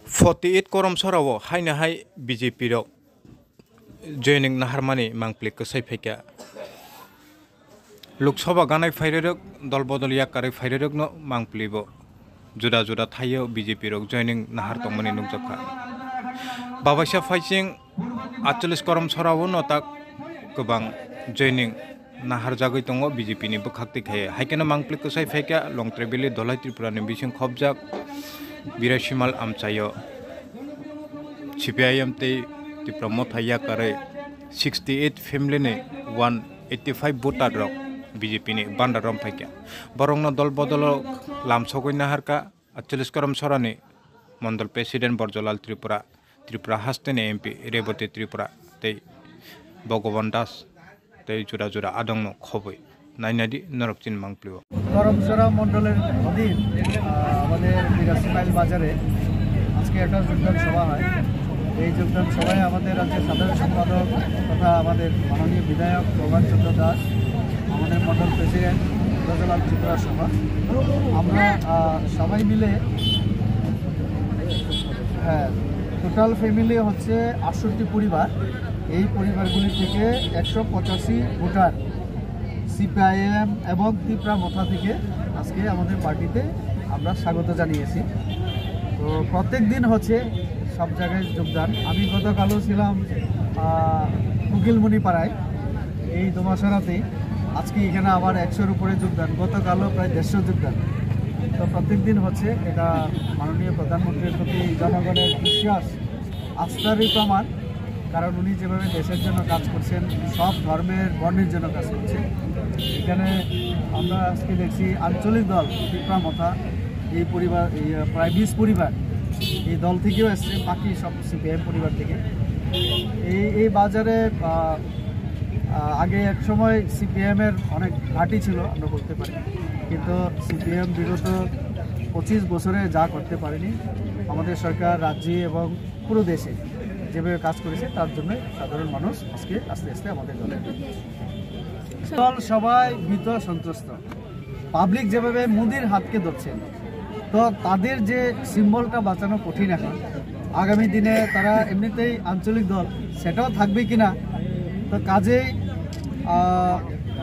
48 करम सराव हायना हाय बीजेपी रक जयनिंग नाहारमानी मांगप्ले कसै फैक्या लोकसभा गानाय फाइरेरक दल बदल याकारै फाइरेरक न मांगप्लेबो जुदा जुदा थायो बीजेपी रक जयनिंग नाहार तंमनि नुकजोबखा बाबाइसा फाइसिं 48 करम सराव न ताक गोबां जयनिंग नाहार जागै दङ बीजेपी नि बखाक्ति खाय हायकेना मांगप्ले कसै फैक्या लं ट्रेबेलि दलाय त्रिपुरानि बिसिं खबजाक बिरासिमाल आमचायो CPIM ते त्रिपुरा मथाया करे 68 फैमिली ने 185 वोटार रक बीजेपी ने बांडारम फैक्या बरंगनो दल बदल लामसगै नाहारका 48 करम सरानि मंडल प्रेसिडेंट बरजलाल त्रिपुरा हास्टेन MP रेवती त्रिपुरा ते भगवान दास ते जुदा जुदा आदंनो खबै नाइनादि नरकचिन मांगप्लिओ করমসরা মন্ডলের অধীন আমাদের 82 মাইল বাজারে আজকে একটা যোগদান সভা হয়। এই যোগদান সভায় আমাদের রাজ্যের সাধারণ সম্পাদক তথা আমাদের মাননীয় বিধায়ক প্রভাত চন্দ্র দাস, আমাদের মন্ডল প্রেসিডেন্ট বরজলাল ত্রিপুরা সভা, আমরা সবাই মিলে টোটাল ফ্যামিলি হচ্ছে 68 পরিবার। এই পরিবারগুলি থেকে 185 ভোটার CPIM এবং ত্রিপুরা মথা থেকে আজকে আমাদের পার্টিতে আমরা স্বাগত জানিয়েছি। তো প্রত্যেক দিন হচ্ছে সব জায়গায় যোগদান। আমি গতকালও ছিলাম উকিলমণি পাড়ায় এই দোমাসরাতেই, আজকে এখানে আবার 100-এর উপরে যোগদান, গতকালও প্রায় 150 যোগদান। তো প্রত্যেক দিন হচ্ছে এটা মাননীয় প্রধানমন্ত্রীর প্রতি জনগণের বিশ্বাস আস্থারই প্রমাণ, কারণ উনি যেভাবে দেশের জন্য কাজ করছেন, সব ধর্মের বর্ণের জন্য কাজ করছে। এখানে আমরা আজকে দেখছি আঞ্চলিক দল ত্রিপুরা মথা এই পরিবার, এই প্রায় 20 পরিবার এই দল থেকেও এসছে, বাকি সব CPIM পরিবার থেকে। এই বাজারে আগে এক সময় CPIM-এর অনেক ঘাঁটি ছিল আমরা বলতে পারি, কিন্তু CPIM বিগত 25 বছরে যা করতে পারেনি, আমাদের সরকার রাজ্যে এবং পুরো দেশে যেভাবে কাজ করেছে তার জন্য সাধারণ মানুষ আজকে আস্তে আস্তে আমাদের দলে দল সবাই ভীত সন্ত্রস্ত। পাবলিক যেভাবে মোদির হাতকে ধরছেন, তো তাদের যে সিম্বলটা বাঁচানো কঠিন এখন। আগামী দিনে তারা এমনিতেই আঞ্চলিক দল, সেটাও থাকবে কিনা। তো কাজেই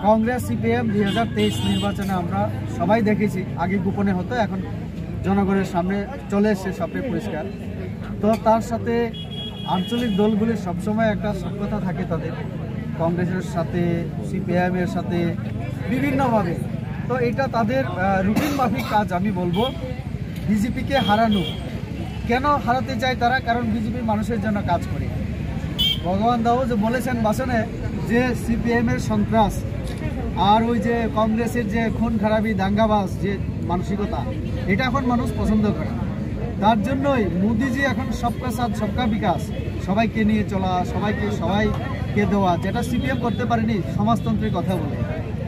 কংগ্রেস CPIM 2023 নির্বাচনে আমরা সবাই দেখেছি, আগে গোপনে হতো, এখন জনগণের সামনে চলে এসছে সবটাই পরিষ্কার। তো তার সাথে আঞ্চলিক দলগুলির সবসময় একটা সখ্যতা থাকে তাদের, কংগ্রেসের সাথে CPIM-এর সাথে বিভিন্নভাবে। তো এটা তাদের রুটিন মাফিক কাজ। আমি বলবো বিজেপিকে হারানো। কেন হারাতে চায় তারা? কারণ বিজেপি মানুষের জন্য কাজ করে। ভগবান দাও যে বলেছেন ভাষণে যে CPIM-এর সন্ত্রাস আর ওই যে কংগ্রেসের যে খুন খারাপি দাঙ্গাবাজ যে মানসিকতা, এটা এখন মানুষ পছন্দ করে। তার জন্যই মোদিজি এখন সবকা সাথ সবকা বিকাশ, সবাইকে নিয়ে চলা, সবাইকে দেওয়া, যেটা CPIM করতে পারেনি, সমাজতন্ত্রের কথা বলে,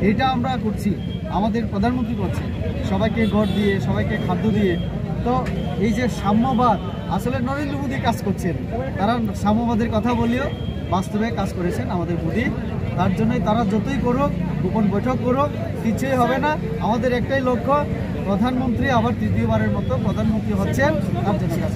এটা আমরা করছি, আমাদের প্রধানমন্ত্রী করছে, সবাইকে ঘর দিয়ে, সবাইকে খাদ্য দিয়ে। তো এই যে সাম্যবাদ, আসলে নরেন্দ্র মোদী কাজ করছেন, তারা সাম্যবাদের কথা বলেও বাস্তবে কাজ করেছেন আমাদের মোদী। তার জন্যই তারা যতই করুক, গোপন বৈঠক করুক, কিছুই হবে না। আমাদের একটাই লক্ষ্য, প্রধানমন্ত্রী আবার তৃতীয়বারের মতো প্রধানমন্ত্রী হচ্ছেন, তার জন্য কাজ।